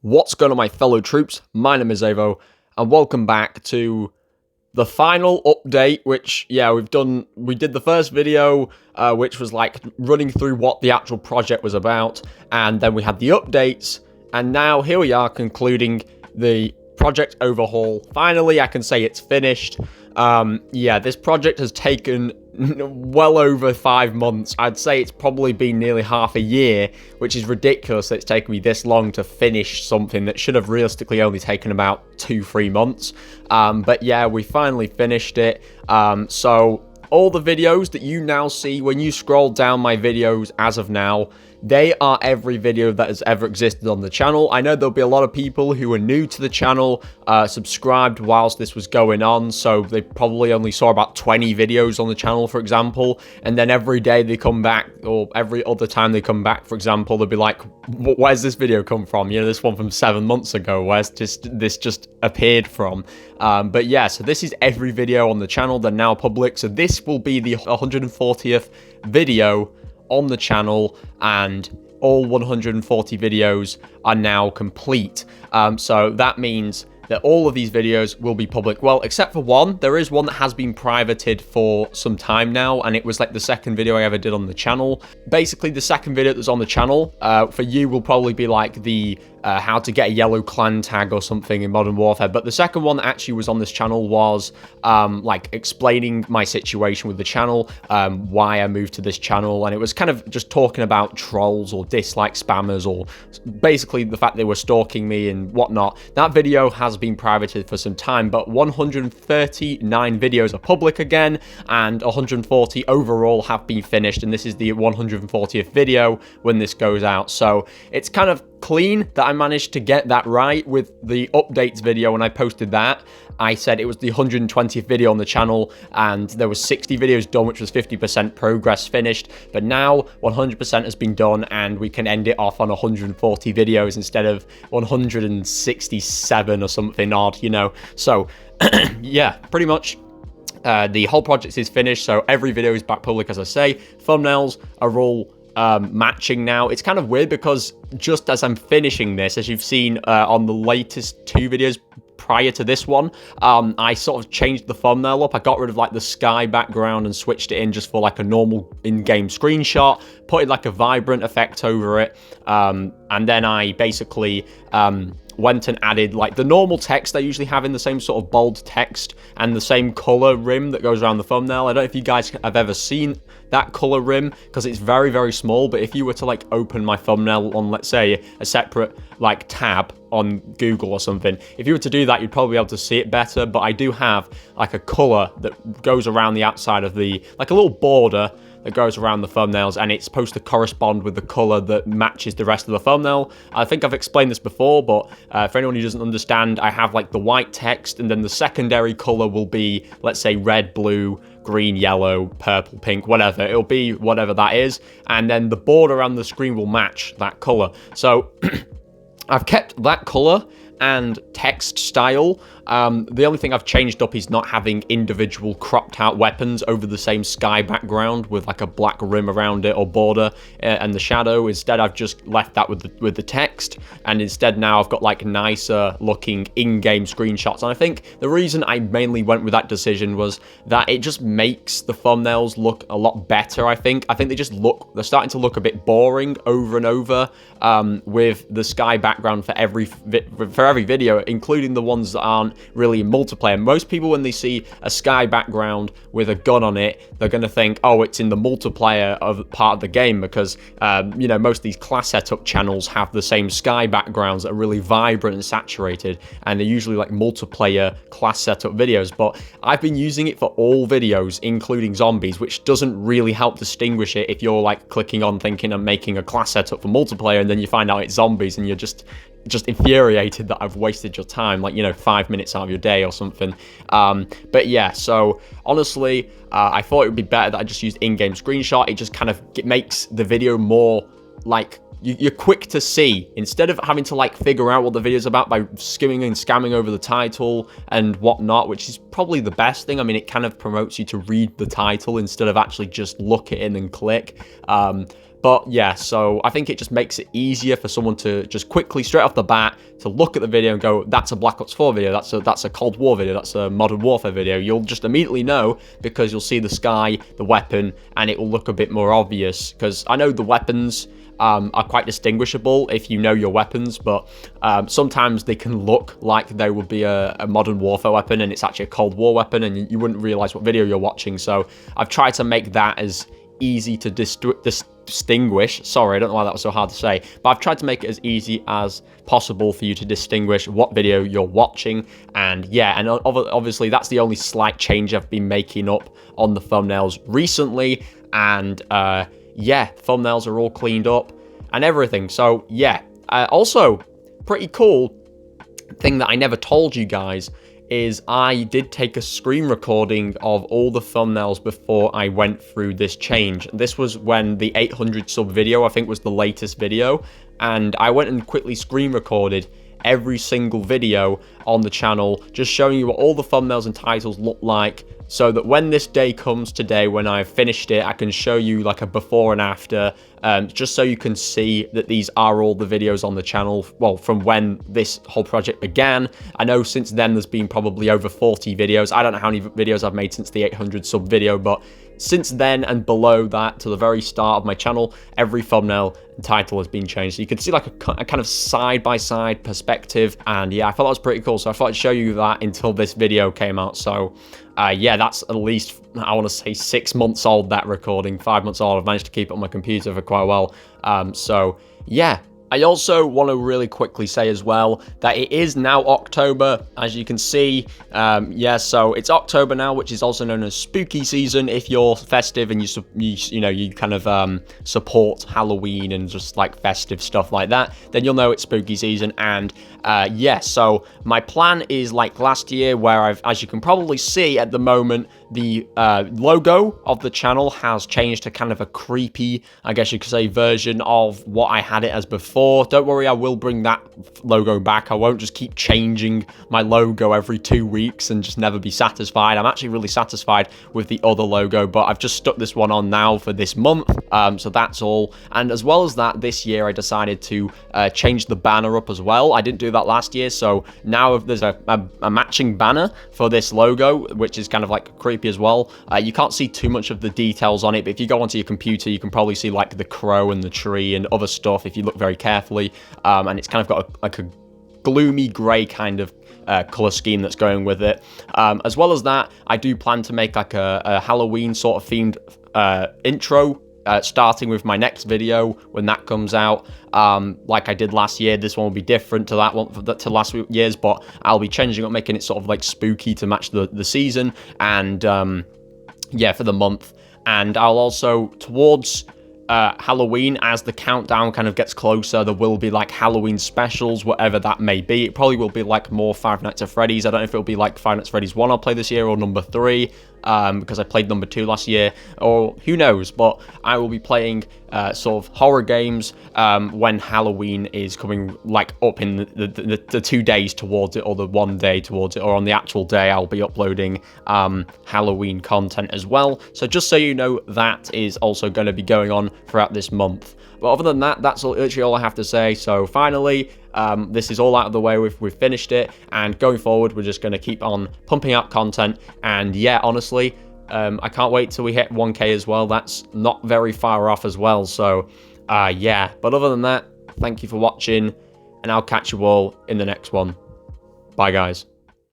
What's going on, my fellow troops? My name is Xavvo, and welcome back to the final update, which, we did the first video, which was like running through what the actual project was about, and then we had the updates, and now here we are concluding the project overhaul. Finally, I can say it's finished. This project has taken well over 5 months. I'd say it's probably been nearly half a year, which is ridiculous that it's taken me this long to finish something that should have realistically only taken about 2-3 months. But yeah, we finally finished it. So all the videos that you now see when you scroll down my videos as of now, they are every video that has ever existed on the channel. I know there'll be a lot of people who are new to the channel, subscribed whilst this was going on, so they probably only saw about 20 videos on the channel, for example, and then every day they come back, or every other time they come back, for example, they'll be like, where's this video come from? You know, this one from 7 months ago, where's this just appeared from? But yeah, so this is every video on the channel. They're now public, so this will be the 140th video on the channel, and all 140 videos are now complete. So that means that all of these videos will be public. Well, except for one. There is one that has been privated for some time now, and it was like the second video I ever did on the channel. Basically, the second video that's on the channel for you will probably be like the how to get a yellow clan tag or something in Modern Warfare. But the second one that actually was on this channel was like explaining my situation with the channel, why I moved to this channel, and it was kind of just talking about trolls or dislike spammers, or basically the fact they were stalking me and whatnot. That video has been privated for some time, but 139 videos are public again, and 140 overall have been finished, and this is the 140th video when this goes out. So it's kind of clean that I managed to get that right with the updates video. When I posted that, I said it was the 120th video on the channel, and there was 60 videos done, which was 50% progress finished. But now 100% has been done, and we can end it off on 140 videos instead of 167 or something odd, you know. So yeah, pretty much the whole project is finished. So every video is back public, as I say. Thumbnails are all matching now. It's kind of weird because just as I'm finishing this, as you've seen on the latest 2 videos prior to this one, I sort of changed the thumbnail up. I got rid of like the sky background and switched it in just for like a normal in-game screenshot, put in like a vibrant effect over it, and then I basically went and added like the normal text I usually have in the same sort of bold text and the same color rim that goes around the thumbnail. I don't know if you guys have ever seen that color rim, because it's very, very small, but if you were to like open my thumbnail on, let's say, a separate like tab on Google or something, if you were to do that, you'd probably be able to see it better. But I do have like a color that goes around the outside of the, like a little border that goes around the thumbnails, and it's supposed to correspond with the color that matches the rest of the thumbnail. I think I've explained this before, but for anyone who doesn't understand, I have like the white text, and then the secondary color will be, let's say, red, blue, green, yellow, purple, pink, whatever. It'll be whatever that is, and then the border around the screen will match that color. So I've kept that color and text style. The only thing I've changed up is not having individual cropped out weapons over the same sky background with like a black rim around it or border and the shadow. Instead, I've just left that with the text, and instead now I've got like nicer looking in-game screenshots. And I think the reason I mainly went with that decision was that it just makes the thumbnails look a lot better. I think they're starting to look a bit boring over and over with the sky background for every video, including the ones that aren't really in multiplayer. Most people, when they see a sky background with a gun on it, they're going to think, oh, it's in the multiplayer of part of the game, because you know, most of these class setup channels have the same sky backgrounds that are really vibrant and saturated, and they're usually like multiplayer class setup videos. But I've been using it for all videos, including zombies, which doesn't really help distinguish it if you're like clicking on thinking I'm making a class setup for multiplayer, and then you find out it's zombies, and you're just infuriated that I've wasted your time, like, you know, 5 minutes out of your day or something. But yeah, so honestly, I thought it would be better that I just used in-game screenshot. It just kind of makes the video more like you're quick to see, instead of having to like figure out what the video's about by skimming and scamming over the title and whatnot, which is probably the best thing. I mean, it kind of promotes you to read the title instead of actually just look it in and click. But yeah, so I think it just makes it easier for someone to just quickly, straight off the bat, to look at the video and go, that's a Black Ops 4 video, that's a Cold War video, that's a Modern Warfare video. You'll just immediately know because you'll see the sky, the weapon, and it will look a bit more obvious. Because I know the weapons are quite distinguishable if you know your weapons, but sometimes they can look like they would be a Modern Warfare weapon and it's actually a Cold War weapon, and you wouldn't realize what video you're watching. So I've tried to make that as easy to distinguish. Sorry, I don't know why that was so hard to say, but I've tried to make it as easy as possible for you to distinguish what video you're watching. And yeah, and obviously that's the only slight change I've been making up on the thumbnails recently. And yeah, thumbnails are all cleaned up and everything. So yeah, also pretty cool thing that I never told you guys is I did take a screen recording of all the thumbnails before I went through this change. This was when the 800 sub video, I think, was the latest video, and I went and quickly screen recorded every single video on the channel, just showing you what all the thumbnails and titles look like, so that when this day comes today, when I've finished it, I can show you like a before and after, just so you can see that these are all the videos on the channel, well, from when this whole project began. I know since then there's been probably over 40 videos. I don't know how many videos I've made since the 800 sub video, but since then and below that to the very start of my channel, every thumbnail and title has been changed. So you can see like a kind of side-by-side perspective, and yeah, I thought that was pretty cool. So I thought I'd show you that until this video came out. So yeah, that's at least, I want to say 6 months old, that recording, 5 months old. I've managed to keep it on my computer for quite a while. So yeah. I also want to really quickly say as well that it is now October, as you can see. Yeah, so it's October now, which is also known as spooky season. If you're festive and you kind of support Halloween and just like festive stuff like that, then you'll know it's spooky season. And yeah, so my plan is like last year, where as you can probably see at the moment, the logo of the channel has changed to kind of a creepy, I guess you could say, version of what I had it as before. Don't worry, I will bring that logo back. I won't just keep changing my logo every 2 weeks and just never be satisfied. I'm actually really satisfied with the other logo, but I've just stuck this one on now for this month. So that's all. And as well as that, this year I decided to change the banner up as well. I didn't do that last year, so now there's a matching banner for this logo, which is kind of like creepy as well. You can't see too much of the details on it, but if you go onto your computer, you can probably see like the crow and the tree and other stuff if you look very carefully. And it's kind of got like a gloomy grey kind of color scheme that's going with it. As well as that, I do plan to make like a Halloween sort of themed intro, starting with my next video when that comes out. Like I did last year, this one will be different to that one, to last year's, but I'll be changing up, making it sort of like spooky to match the season, and yeah, for the month. And I'll also, towards Halloween, as the countdown kind of gets closer, there will be like Halloween specials, whatever that may be. It probably will be like more Five Nights at Freddy's. I don't know if it'll be like Five Nights at Freddy's 1 I'll play this year, or number 3, because I played number 2 last year, or who knows. But I will be playing sort of horror games when Halloween is coming like up in the 2 days towards it, or the 1 day towards it, or on the actual day I'll be uploading Halloween content as well. So just so you know, that is also going to be going on throughout this month. But other than that, that's literally all I have to say. So finally, this is all out of the way. We've finished it, and going forward, we're just going to keep on pumping out content. And yeah, honestly, I can't wait till we hit 1K as well. That's not very far off as well. So yeah, but other than that, thank you for watching, and I'll catch you all in the next one. Bye, guys.